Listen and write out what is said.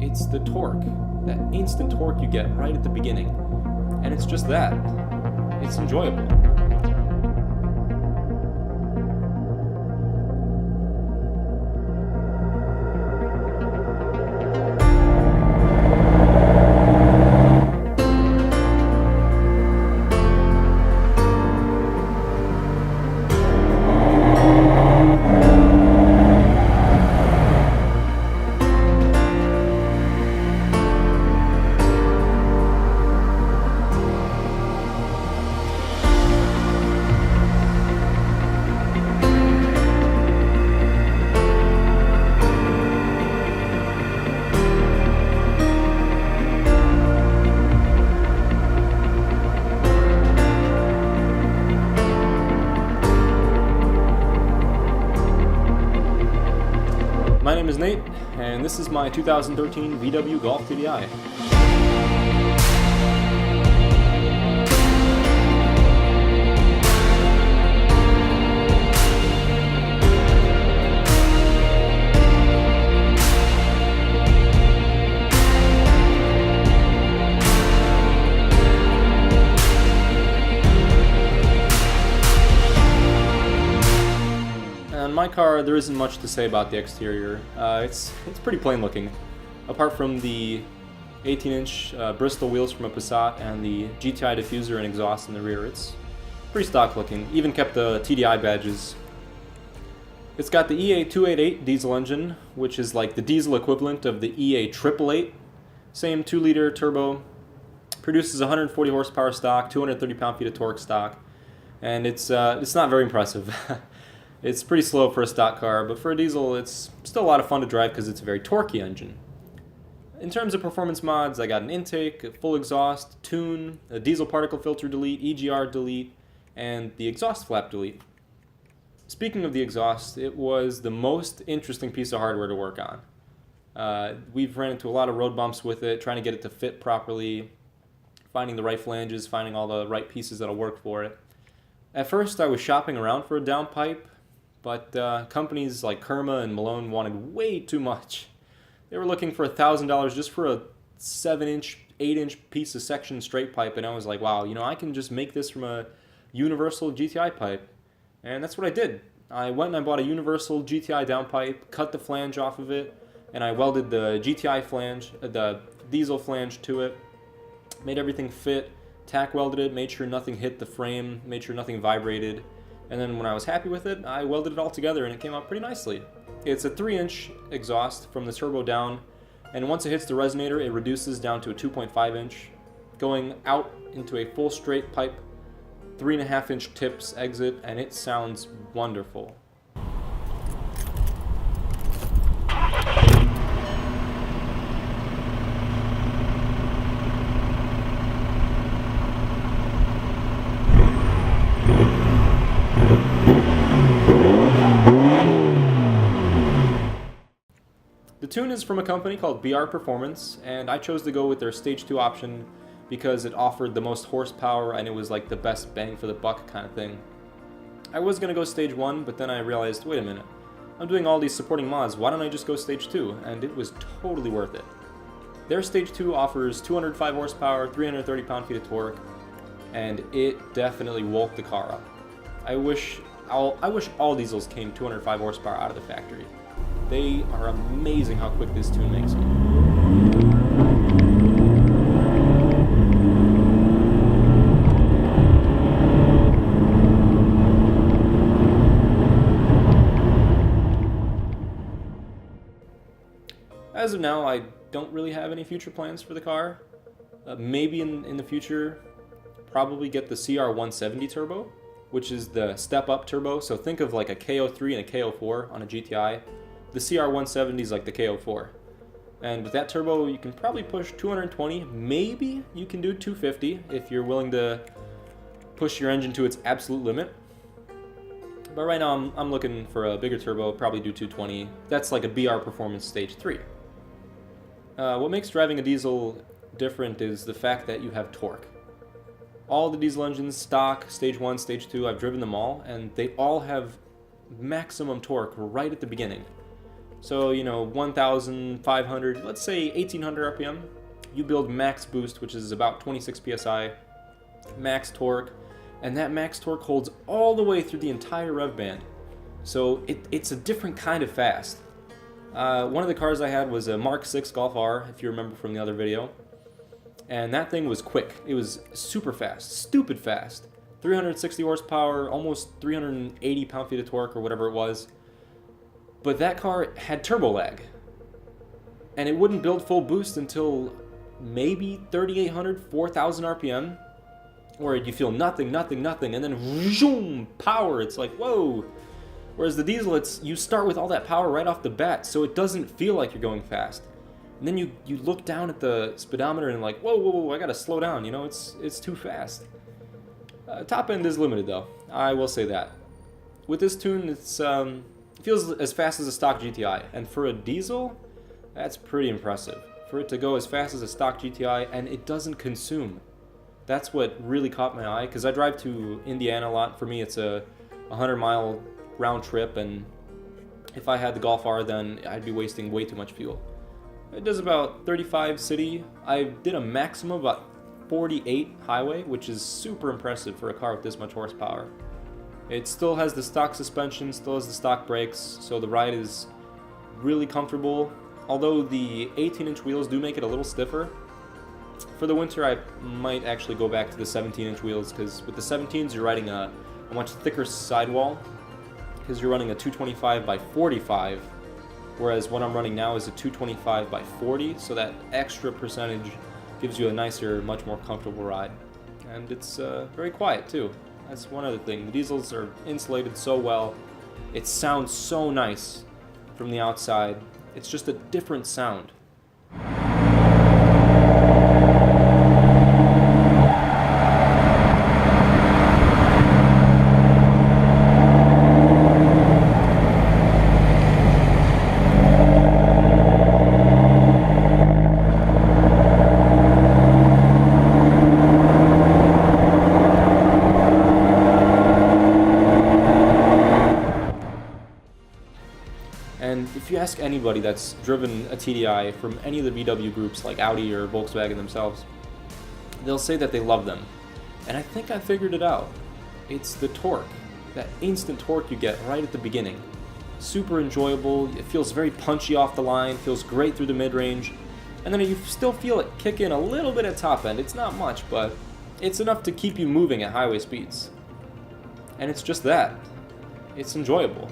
It's the torque, that instant torque you get right at the beginning. And it's just that. It's enjoyable. My name is Nate, and this is my 2013 VW Golf TDI. On my car, there isn't much to say about the exterior. It's pretty plain looking, apart from the 18-inch Bristol wheels from a Passat and the GTI diffuser and exhaust in the rear. It's pretty stock looking. Even kept the TDI badges. It's got the EA288 diesel engine, which is like the diesel equivalent of the EA888. Same 2-liter turbo. Produces 140 horsepower stock, 230 pound-feet of torque stock, and it's not very impressive. It's pretty slow for a stock car, but for a diesel, it's still a lot of fun to drive because it's a very torquey engine. In terms of performance mods, I got an intake, a full exhaust, tune, a diesel particle filter delete, EGR delete, and the exhaust flap delete. Speaking of the exhaust, it was the most interesting piece of hardware to work on. We've ran into a lot of road bumps with it, trying to get it to fit properly, finding the right flanges, finding all the right pieces that'll work for it. At first, I was shopping around for a downpipe, but companies like Kerma and Malone wanted way too much. They were looking for $1,000 just for a 7-inch, 8-inch piece of section straight pipe, and I was like, wow, I can just make this from a universal GTI pipe. And that's what I did. I went and I bought a universal GTI downpipe, cut the flange off of it, and I welded the GTI flange, the diesel flange to it, made everything fit, tack welded it, made sure nothing hit the frame, made sure nothing vibrated. And then when I was happy with it, I welded it all together and it came out pretty nicely. It's a 3-inch exhaust from the turbo down, and once it hits the resonator, it reduces down to a 2.5-inch, going out into a full straight pipe, 3.5-inch tips exit, and it sounds wonderful. The tune is from a company called BR Performance, and I chose to go with their Stage 2 option because it offered the most horsepower and it was like the best bang for the buck kind of thing. I was going to go Stage 1, but then I realized, wait a minute, I'm doing all these supporting mods, why don't I just go Stage 2? And it was totally worth it. Their Stage 2 offers 205 horsepower, 330 pound-feet of torque, and it definitely woke the car up. I wish all diesels came 205 horsepower out of the factory. They are amazing how quick this tune makes me. As of now, I don't really have any future plans for the car. Maybe in the future, probably get the CR170 turbo, which is the step-up turbo. So think of like a KO3 and a KO4 on a GTI. The CR170 is like the KO4. And with that turbo, you can probably push 220. Maybe you can do 250 if you're willing to push your engine to its absolute limit. But right now, I'm looking for a bigger turbo, probably do 220. That's like a BR Performance Stage 3. What makes driving a diesel different is the fact that you have torque. All the diesel engines, stock, Stage 1, Stage 2, I've driven them all, and they all have maximum torque right at the beginning. So, you know, 1,500, let's say 1,800 RPM. You build max boost, which is about 26 PSI, max torque, and that max torque holds all the way through the entire rev band. So it's a different kind of fast. One of the cars I had was a MK6 Golf R, if you remember from the other video. And that thing was quick. It was super fast, stupid fast. 360 horsepower, almost 380 pound-feet of torque or whatever it was. But that car had turbo lag. And it wouldn't build full boost until maybe 3,800, 4,000 RPM. Where you feel nothing, nothing, nothing, and then zoom, power. It's like, whoa. Whereas the diesel, you start with all that power right off the bat, so it doesn't feel like you're going fast. And then you look down at the speedometer and like, whoa, whoa, whoa, I gotta slow down, you know, it's too fast. Top end is limited though, I will say that. With this tune, it feels as fast as a stock GTI, and for a diesel, that's pretty impressive. For it to go as fast as a stock GTI, and it doesn't consume. That's what really caught my eye, because I drive to Indiana a lot. For me, it's a 100-mile round trip, and if I had the Golf R, then I'd be wasting way too much fuel. It does about 35 city. I did a maximum of about 48 highway, which is super impressive for a car with this much horsepower. It still has the stock suspension, still has the stock brakes, so the ride is really comfortable. Although the 18-inch wheels do make it a little stiffer. For the winter, I might actually go back to the 17-inch wheels, because with the 17s, you're riding a much thicker sidewall, because you're running a 225 by 45, whereas what I'm running now is a 225 by 40, so that extra percentage gives you a nicer, much more comfortable ride. And it's very quiet too. That's one other thing. The diesels are insulated so well. It sounds so nice from the outside. It's just a different sound. And if you ask anybody that's driven a TDI from any of the VW groups like Audi or Volkswagen themselves, they'll say that they love them. And I think I figured it out. It's the torque, that instant torque you get right at the beginning. Super enjoyable, it feels very punchy off the line, feels great through the mid-range, and then you still feel it kick in a little bit at top end. It's not much, but it's enough to keep you moving at highway speeds. And it's just that. It's enjoyable.